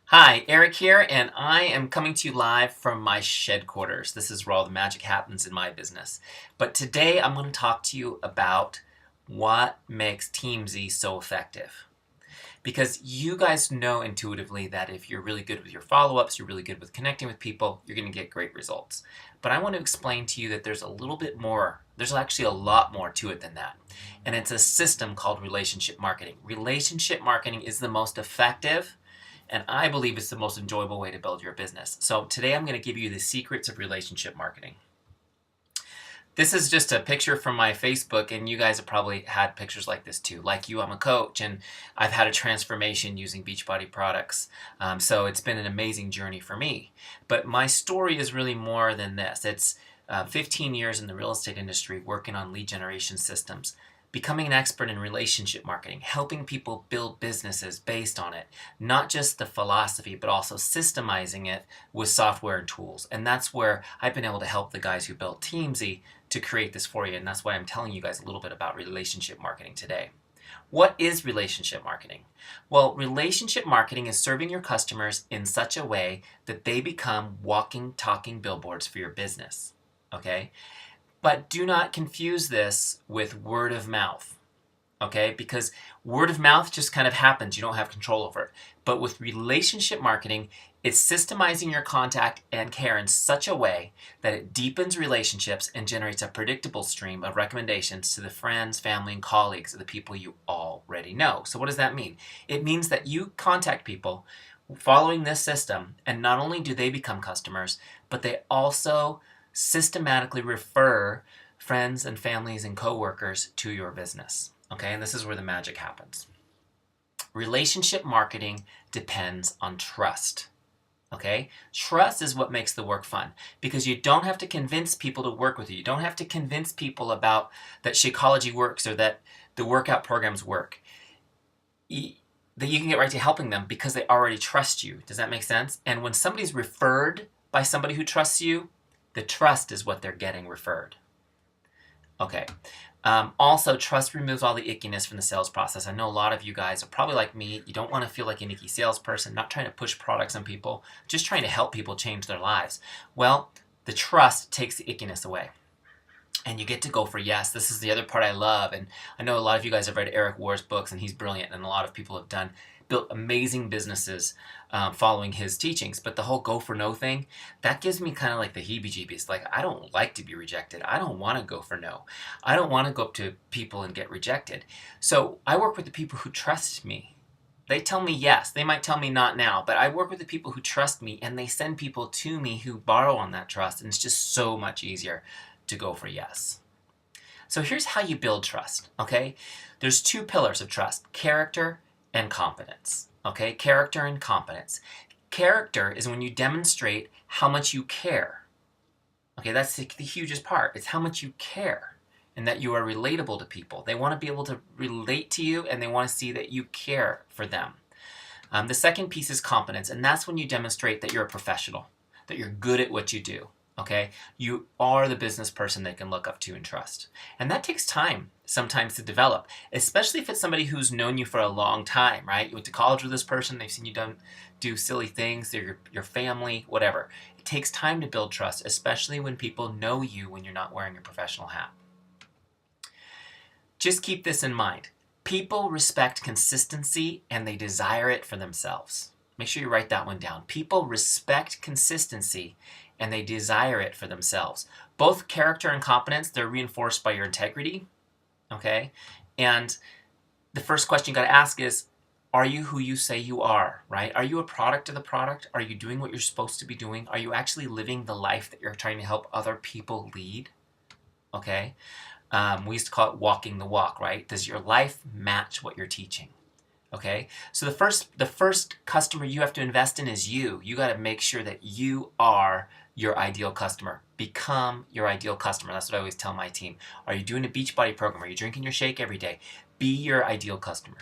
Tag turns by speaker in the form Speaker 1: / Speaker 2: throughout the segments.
Speaker 1: Hi, Eric here, and I am coming to you live from my shed quarters. This is where all the magic happens in my business. But today I'm going to talk to you about what makes Teamzy so effective. Because you guys know intuitively that if you're really good with your follow ups, you're really good with connecting with people, you're going to get great results. But I want to explain to you that there's a little bit more, there's actually a lot more to it than that. And it's a system called relationship marketing. Relationship marketing is the most effective and I believe it's the most enjoyable way to build your business. So today I'm going to give you the secrets of relationship marketing. This is just a picture from my Facebook, and you guys have probably had pictures like this too. Like you, I'm a coach, and I've had a transformation using Beachbody products. So it's been an amazing journey for me. But my story is really more than this. It's 15 years in the real estate industry working on lead generation systems, becoming an expert in relationship marketing, helping people build businesses based on it, not just the philosophy, but also systemizing it with software and tools. And that's where I've been able to help the guys who built Teamzy to create this for you. And that's why I'm telling you guys a little bit about relationship marketing today. What is relationship marketing? Well, relationship marketing is serving your customers in such a way that they become walking, talking billboards for your business. Okay? But do not confuse this with word of mouth, okay? Because word of mouth just kind of happens. You don't have control over it. But with relationship marketing, it's systemizing your contact and care in such a way that it deepens relationships and generates a predictable stream of recommendations to the friends, family, and colleagues of the people you already know. So what does that mean? It means that you contact people following this system, and not only do they become customers, but they also systematically refer friends and families and coworkers to your business. Okay, and this is where the magic happens. Relationship marketing depends on trust. Okay, trust is what makes the work fun because you don't have to convince people to work with you. You don't have to convince people about that Shakeology works or that the workout programs work. That you can get right to helping them because they already trust you. Does that make sense? And when somebody's referred by somebody who trusts you, the trust is what they're getting referred. Okay. Also, trust removes all the ickiness from the sales process. I know a lot of you guys are probably like me. You don't want to feel like an icky salesperson, not trying to push products on people, just trying to help people change their lives. Well, the trust takes the ickiness away. And you get to go for yes. This is the other part I love. And I know a lot of you guys have read Eric Ward's books, and he's brilliant. And a lot of people have built amazing businesses following his teachings. But the whole go for no thing, that gives me kind of like the heebie-jeebies. Like, I don't like to be rejected. I don't want to go for no. I don't want to go up to people and get rejected. So I work with the people who trust me. They tell me yes. They might tell me not now, but I work with the people who trust me, and they send people to me who borrow on that trust, and it's just so much easier to go for yes. So here's how you build trust, okay? There's two pillars of trust, character and competence, okay? Character and competence. Character is when you demonstrate how much you care, okay? That's the hugest part. It's how much you care and that you are relatable to people. They want to be able to relate to you, and they want to see that you care for them. The second piece is competence, and that's when you demonstrate that you're a professional, that you're good at what you do. Okay, you are the business person they can look up to and trust. And that takes time sometimes to develop, especially if it's somebody who's known you for a long time, right? You went to college with this person, they've seen you do silly things, they're your family, whatever. It takes time to build trust, especially when people know you when you're not wearing your professional hat. Just keep this in mind. People respect consistency and they desire it for themselves. Make sure you write that one down. People respect consistency and they desire it for themselves. Both character and competence, they're reinforced by your integrity, okay? And the first question you got to ask is, are you who you say you are, right? Are you a product of the product? Are you doing what you're supposed to be doing? Are you actually living the life that you're trying to help other people lead, okay? We used to call it walking the walk, right? Does your life match what you're teaching? Okay, so the first customer you have to invest in is you. You got to make sure that you are your ideal customer. Become your ideal customer. That's what I always tell my team. Are you doing a Beachbody program? Are you drinking your shake every day? Be your ideal customer.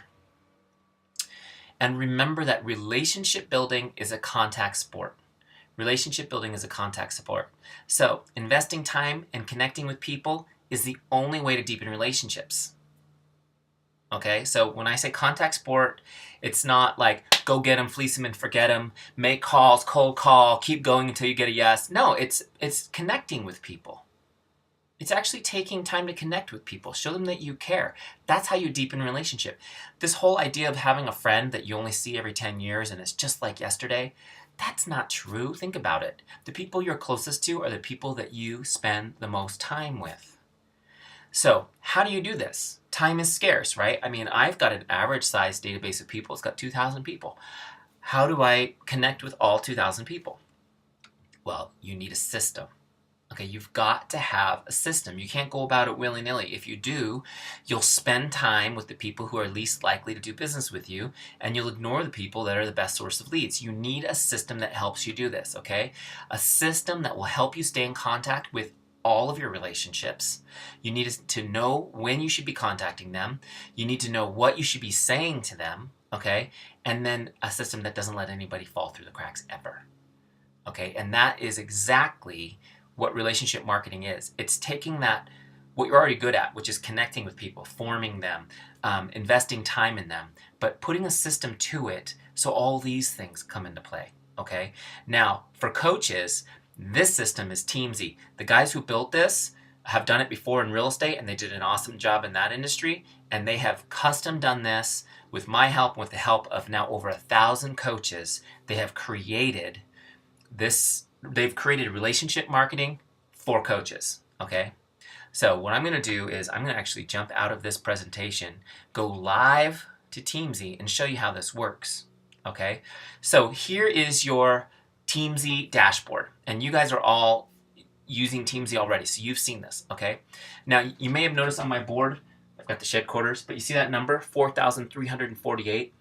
Speaker 1: And remember that relationship building is a contact sport. Relationship building is a contact sport. So investing time and connecting with people is the only way to deepen relationships. Okay, so when I say contact sport, it's not like go get them, fleece them, and forget them. Make calls, cold call, keep going until you get a yes. No, it's connecting with people. It's actually taking time to connect with people. Show them that you care. That's how you deepen a relationship. This whole idea of having a friend that you only see every 10 years and it's just like yesterday, that's not true. Think about it. The people you're closest to are the people that you spend the most time with. So, how do you do this? Time is scarce, right? I mean, I've got an average size database of people. It's got 2,000 people. How do I connect with all 2,000 people? Well, you need a system. Okay, you've got to have a system. You can't go about it willy-nilly. If you do, you'll spend time with the people who are least likely to do business with you, and you'll ignore the people that are the best source of leads. You need a system that helps you do this, okay? A system that will help you stay in contact with all of your relationships. You need to know when you should be contacting them. You need to know what you should be saying to them, okay? And then a system that doesn't let anybody fall through the cracks ever, okay? And that is exactly what relationship marketing is. It's taking that, what you're already good at, which is connecting with people, forming them, investing time in them, but putting a system to it so all these things come into play, okay? Now, for coaches, this system is Teamzy. The guys who built this have done it before in real estate, and they did an awesome job in that industry, and they have custom done this with my help, with the help of now over 1,000 coaches. They have created this. They've created relationship marketing for coaches, okay? So what I'm going to do is I'm going to actually jump out of this presentation, go live to Teamzy, and show you how this works, okay? So here is your Teamzy dashboard, and you guys are all using Teamzy already, so you've seen this, okay? Now, you may have noticed on my board, I've got the shed quarters, but you see that number, 4,348?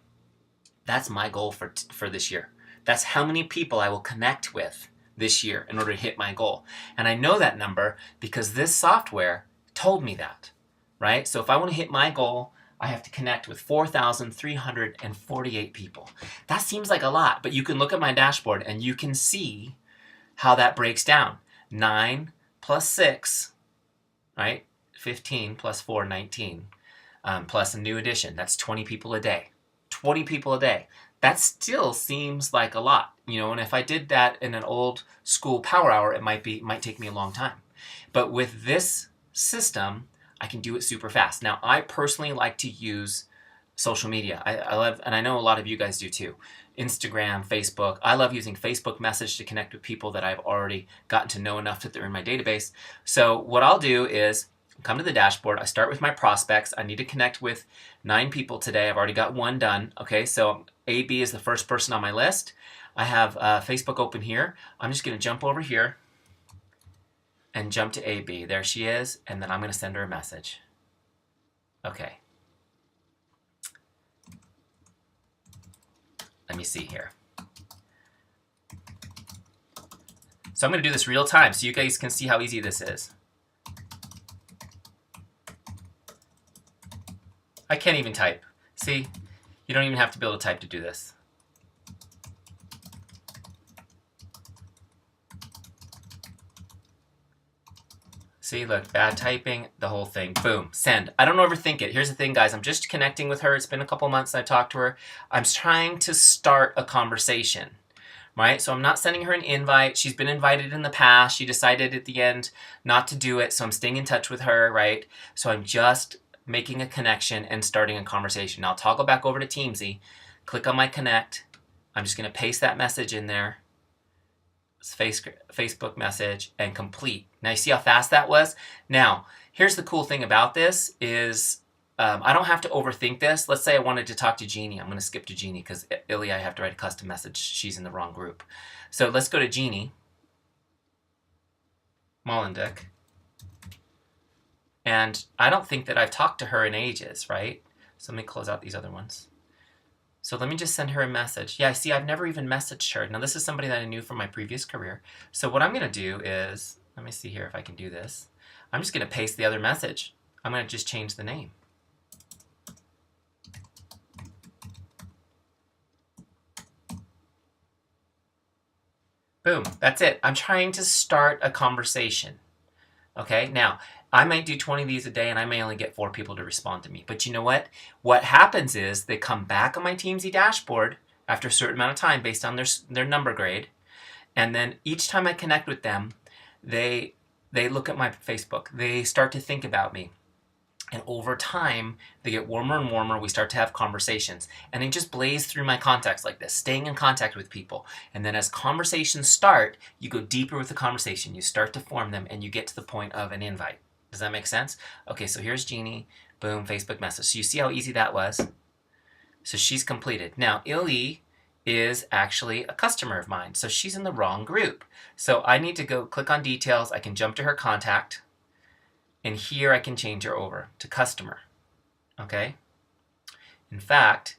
Speaker 1: That's my goal for this year. That's how many people I will connect with this year in order to hit my goal. And I know that number because this software told me that, right? So if I want to hit my goal, I have to connect with 4,348 people. That seems like a lot, but you can look at my dashboard and you can see how that breaks down. 9 plus 6, right? 15 plus 4, 19, plus a new addition. That's 20 people a day. 20 people a day. That still seems like a lot, you know, and if I did that in an old school power hour, it might take me a long time. But with this system, I can do it super fast. Now, I personally like to use social media. I love, and I know a lot of you guys do too. Instagram, Facebook. I love using Facebook Message to connect with people that I've already gotten to know enough that they're in my database. So what I'll do is come to the dashboard. I start with my prospects. I need to connect with 9 people today. I've already got 1 done. Okay, so AB is the first person on my list. I have Facebook open here. I'm just going to jump over here and jump to AB. There she is, and then I'm going to send her a message. Okay. Let me see here. So I'm going to do this real time so you guys can see how easy this is. I can't even type. See? You don't even have to be able to type to do this. See, look, bad typing, the whole thing. Boom, send. I don't overthink it. Here's the thing, guys. I'm just connecting with her. It's been a couple months I've talked to her. I'm trying to start a conversation, right? So I'm not sending her an invite. She's been invited in the past. She decided at the end not to do it, so I'm staying in touch with her, right? So I'm just making a connection and starting a conversation. Now I'll toggle back over to Teamzy, click on my connect. I'm just going to paste that message in there. Facebook message and complete. Now you see how fast that was? Now, here's the cool thing about this is I don't have to overthink this. Let's say I wanted to talk to Jeannie. I'm going to skip to Jeannie because Illy, I have to write a custom message. She's in the wrong group. So let's go to Jeannie Mollendick. And I don't think that I've talked to her in ages, right? So let me close out these other ones. So let me just send her a message. Yeah, see, I've never even messaged her. Now, this is somebody that I knew from my previous career. So what I'm going to do is, let me see here if I can do this. I'm just going to paste the other message. I'm going to just change the name. Boom, that's it. I'm trying to start a conversation. Okay, now, I might do 20 of these a day and I may only get 4 people to respond to me. But you know what? What happens is they come back on my Teamzy dashboard after a certain amount of time based on their number grade. And then each time I connect with them, they look at my Facebook. They start to think about me. And over time, they get warmer and warmer. We start to have conversations. And they just blaze through my contacts like this, staying in contact with people. And then as conversations start, you go deeper with the conversation. You start to form them, and you get to the point of an invite. Does that make sense? Okay, so here's Jeannie. Boom, Facebook message. So you see how easy that was? So she's completed. Now, Illy is actually a customer of mine. So she's in the wrong group. So I need to go click on details. I can jump to her contact. And here I can change her over to customer, okay? In fact,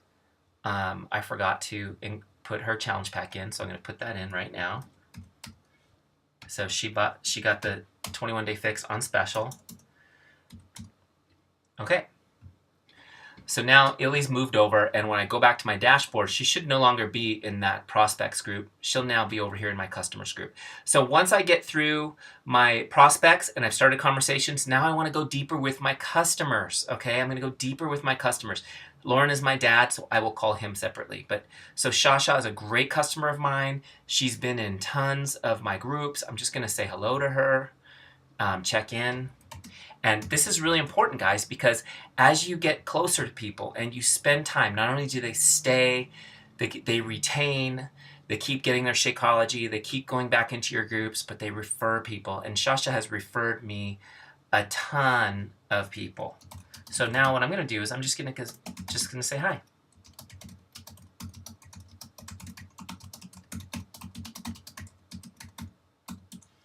Speaker 1: I forgot to put her challenge pack in, so I'm gonna put that in right now. So she got the 21-day fix on special. Okay. So now Illy's moved over, and when I go back to my dashboard, she should no longer be in that prospects group. She'll now be over here in my customers group. So once I get through my prospects and I've started conversations, now I want to go deeper with my customers, okay? I'm going to go deeper with my customers. Lauren is my dad, so I will call him separately. But so Shasha is a great customer of mine. She's been in tons of my groups. I'm just going to say hello to her, check in. And this is really important, guys, because as you get closer to people and you spend time, not only do they stay, they retain, they keep getting their Shakeology, they keep going back into your groups, but they refer people. And Shasha has referred me a ton of people. So now what I'm going to do is I'm just going to say hi.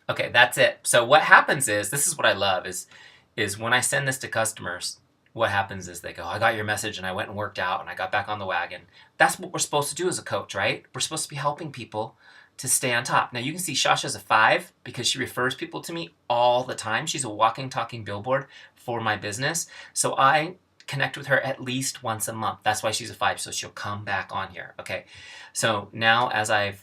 Speaker 1: Okay, that's it. So what happens is, this is what I love, is when I send this to customers, what happens is they go, I got your message and I went and worked out and I got back on the wagon. That's what we're supposed to do as a coach, right? We're supposed to be helping people to stay on top. Now you can see Shasha's a 5 because she refers people to me all the time. She's a walking, talking billboard for my business. So I connect with her at least once a month. That's why she's a 5, so she'll come back on here. Okay, so now as I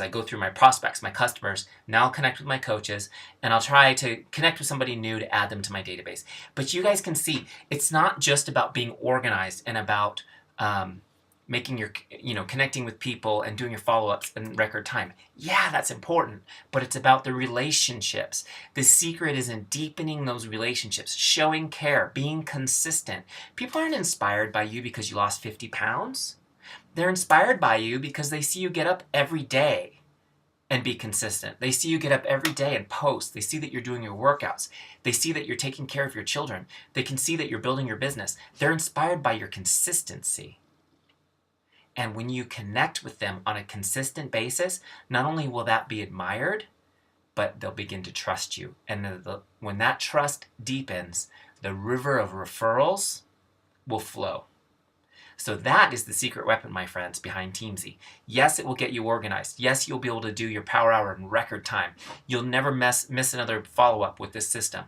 Speaker 1: go through my prospects, my customers, now I'll connect with my coaches, and I'll try to connect with somebody new to add them to my database. But you guys can see, it's not just about being organized and about making your, connecting with people and doing your follow-ups in record time. Yeah, that's important, but it's about the relationships. The secret is in deepening those relationships, showing care, being consistent. People aren't inspired by you because you lost 50 pounds. They're inspired by you because they see you get up every day and be consistent. They see you get up every day and post. They see that you're doing your workouts. They see that you're taking care of your children. They can see that you're building your business. They're inspired by your consistency. And when you connect with them on a consistent basis, not only will that be admired, but they'll begin to trust you. And when that trust deepens, the river of referrals will flow. So that is the secret weapon, my friends, behind Teamzy. Yes, it will get you organized. Yes, you'll be able to do your power hour in record time. You'll never miss another follow-up with this system.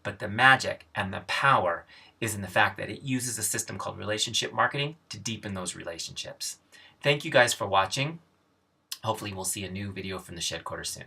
Speaker 1: But the magic and the power is in the fact that it uses a system called relationship marketing to deepen those relationships. Thank you guys for watching. Hopefully we'll see a new video from the Shed Quarter soon.